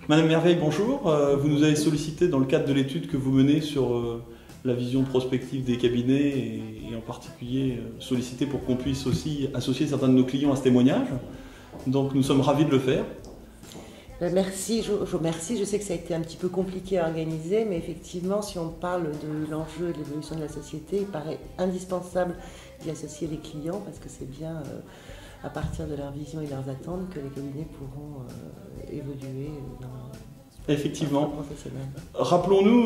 Madame Merveille, bonjour. Vous nous avez sollicité dans le cadre de l'étude que vous menez sur la vision prospective des cabinets et en particulier sollicité pour qu'on puisse aussi associer certains de nos clients à ce témoignage. Donc nous sommes ravis de le faire. Merci, je vous remercie. Je sais que ça a été un petit peu compliqué à organiser, mais effectivement, si on parle de l'enjeu et de l'évolution de la société, il paraît indispensable d'y associer les clients parce que c'est bien à partir de leur vision et leurs attentes que les cabinets pourront évoluer dans Effectivement. professionnel. Rappelons-nous,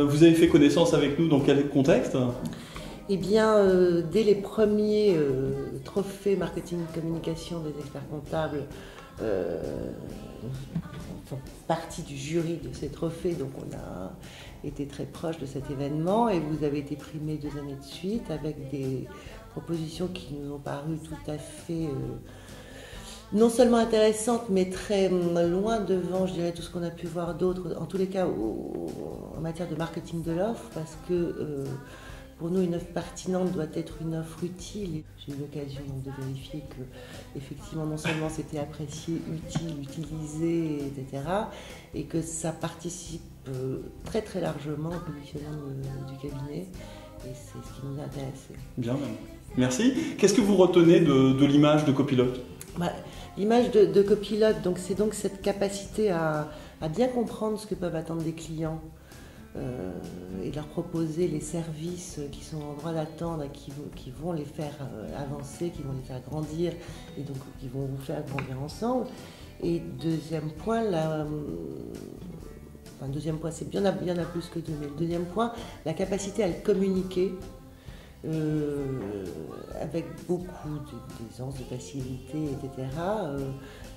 vous avez fait connaissance avec nous dans quel contexte? Eh bien, dès les premiers trophées marketing communication des experts comptables, font partie du jury de ces trophées, donc on a été très proche de cet événement et vous avez été primé 2 années de suite avec des propositions qui nous ont paru tout à fait non seulement intéressantes mais très loin devant, je dirais, tout ce qu'on a pu voir d'autres, en tous les cas en matière de marketing de l'offre, parce que pour nous, une offre pertinente doit être une offre utile. J'ai eu l'occasion de vérifier que, effectivement, non seulement c'était apprécié, utile, utilisé, etc., et que ça participe très très largement au positionnement du cabinet, et c'est ce qui nous a intéressés. Bien, merci. Qu'est-ce que vous retenez de l'image de copilote? L'image de copilote, c'est donc cette capacité à bien comprendre ce que peuvent attendre des clients. Et leur proposer les services qui sont en droit d'attendre et qui vont les faire avancer, qui vont les faire grandir et donc qui vont vous faire grandir ensemble. Et deuxième point, deuxième point, c'est bien, il y en a plus que deux, mais le deuxième point, la capacité à le communiquer avec beaucoup d'aisance, de facilité, etc.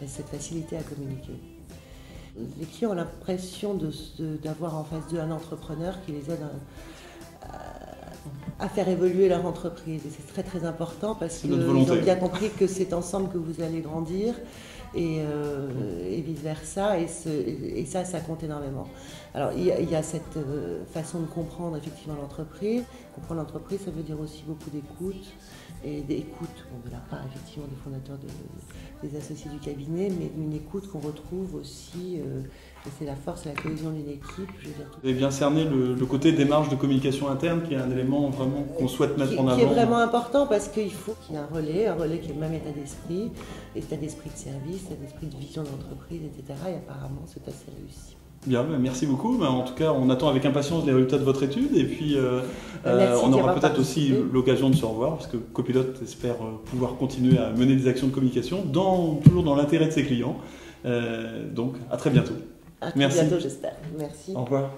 Cette facilité à communiquer. Les clients ont l'impression d'avoir en face d'eux un entrepreneur qui les aide à faire évoluer leur entreprise. Et c'est très très important parce qu'ils ont bien compris que c'est ensemble que vous allez grandir et vice-versa. Et ça compte énormément. Alors il y a cette façon de comprendre effectivement l'entreprise. Comprendre l'entreprise, ça veut dire aussi beaucoup d'écoute. Et d'écoute de la part effectivement des fondateurs des associés du cabinet, mais une écoute qu'on retrouve aussi, et c'est la force et la cohésion d'une équipe. Vous avez bien cerné le côté démarche de communication interne qui est un élément vraiment qu'on souhaite mettre en avant. Qui est vraiment important parce qu'il faut qu'il y ait un relais qui ait le même état d'esprit de service, état d'esprit de vision de l'entreprise, etc. Et apparemment c'est assez réussi. Bien, merci beaucoup. En tout cas, on attend avec impatience les résultats de votre étude et puis on aura peut-être aussi l'occasion de se revoir parce que Copilote espère pouvoir continuer à mener des actions de communication toujours dans l'intérêt de ses clients. Donc, à très bientôt. À très bientôt, j'espère. Merci. Au revoir.